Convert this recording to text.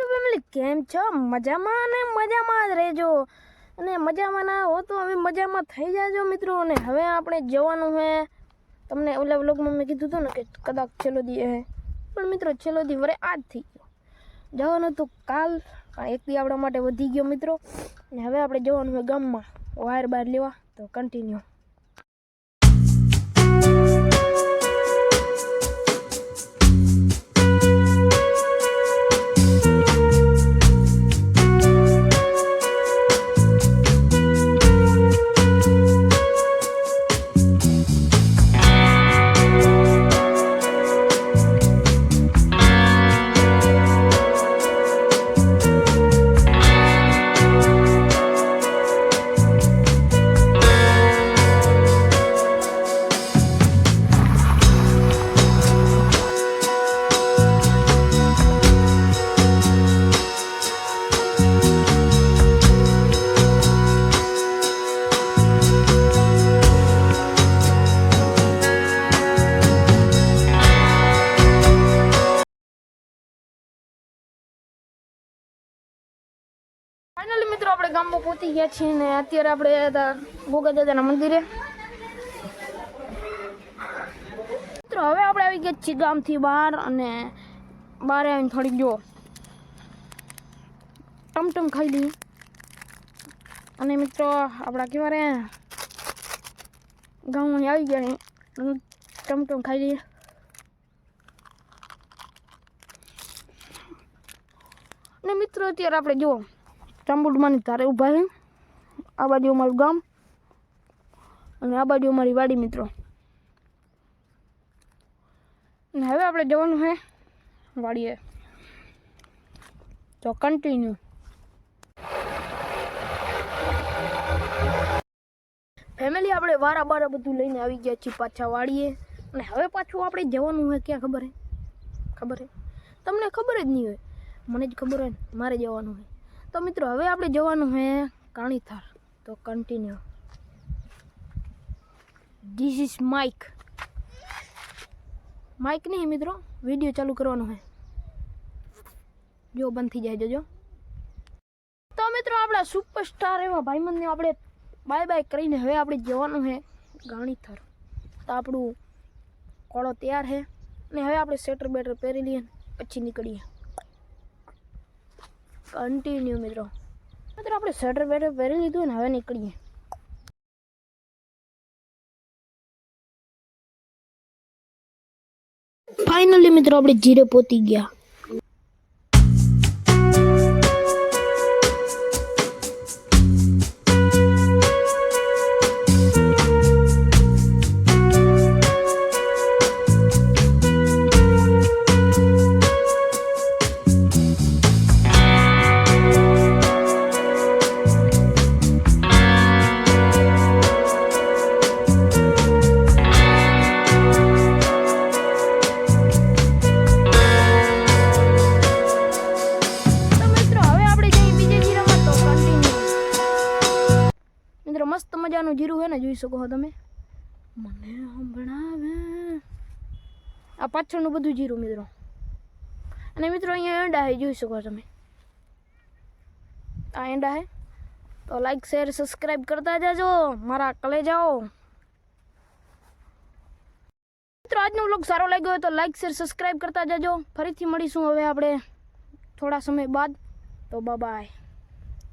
Family કેમ છો? મજામાં ને મજામાં જ રહેજો, અને મજામાં ના હો તો હવે મજામાં થઈ જાજો મિત્રો. અને હવે આપણે જવાનું છે, તમને ઓલા વ્લોગમાં મેં કીધું હતું ને કે કદાચ છેલ્લો દી હે, પણ મિત્રો છેલ્લો દી વરે આજ થઈ ગયો. જવાનું હતું કાલ, પણ એક દી આપણા માટે વધી ગયો મિત્રો. અને હવે આપણે જવાનું છે ગામમાં વાયર બાર લેવા, તો કન્ટિન્યુ. ફાઇનલી મિત્રો આપણે ગામમાં પહોંચી ગયા છીએ ને અત્યારે આપણે હતા ગોગા દાદાના મંદિરે. મિત્રો હવે આપણે આવી ગયા છીએ ગામથી બહાર, અને બહાર આવીને થોડીક જો ટમટમ ખાઈ લઈએ. અને મિત્રો આપણા કેવા રે ગામમાં આવી ગયા ટમટમ ખાઈ લઈએ. અને મિત્રો અત્યારે આપણે જો ચાંબુડમાંની ધારે ઊભા છે. આ બાજુ અમારું ગામ અને આ બાજુ અમારી વાડી મિત્રો. અને હવે આપણે જવાનું છે વાડીએ, તો કન્ટિન્યુ. ફેમિલી આપણે વારા બારા બધું લઈને આવી ગયા છીએ પાછા વાડીએ. અને હવે પાછું આપણે જવાનું હોય ક્યાં ખબર હે તમને ખબર જ નહીં હોય, મને જ ખબર હોય ને, મારે જવાનું હોય. તો મિત્રો હવે આપણે જવાનું છે કાણીથાર, તો કન્ટિન્યુ. ધીસ ઇઝ માઇક નહીં મિત્રો, વિડીયો ચાલુ કરવાનો છે, જો બંધ થઈ જાય જોજો. તો મિત્રો આપણા સુપરસ્ટાર એવા ભાઈબંધને આપણે બાય બાય કરીને હવે આપણે જવાનું છે કાણીથાર. તો આપણું કોળો તૈયાર છે, અને હવે આપણે સ્વેટર બેટર પહેરી લઈએ પછી નીકળીએ કન્ટિન્યુ. મિત્રો આપણે સ્વેટર બેટર પહેરી લીધું ને હવે નીકળીએ. ફાઇનલી મિત્રો આપણે જીરે પહોંચી ગયા. મસ્ત મજાનું જીરું છે ને, જોઈ શકો છો તમે. મને સંભળાવે આ પાછળનું બધું જીરું મિત્રો. અને મિત્રો અહીંયા એંડા છે, જોઈ શકો તમે. આ એંડા છે, તો લાઈક શેર સબસ્ક્રાઈબ કરતા જાજો મારા કલેજાઓ. મિત્રો આજનો વ્લોગ સારો લાગ્યો હોય તો લાઈક શેર સબસ્ક્રાઈબ કરતા જાજો. ફરીથી મળીશું હવે આપણે થોડા સમય બાદ, તો બાય બાય.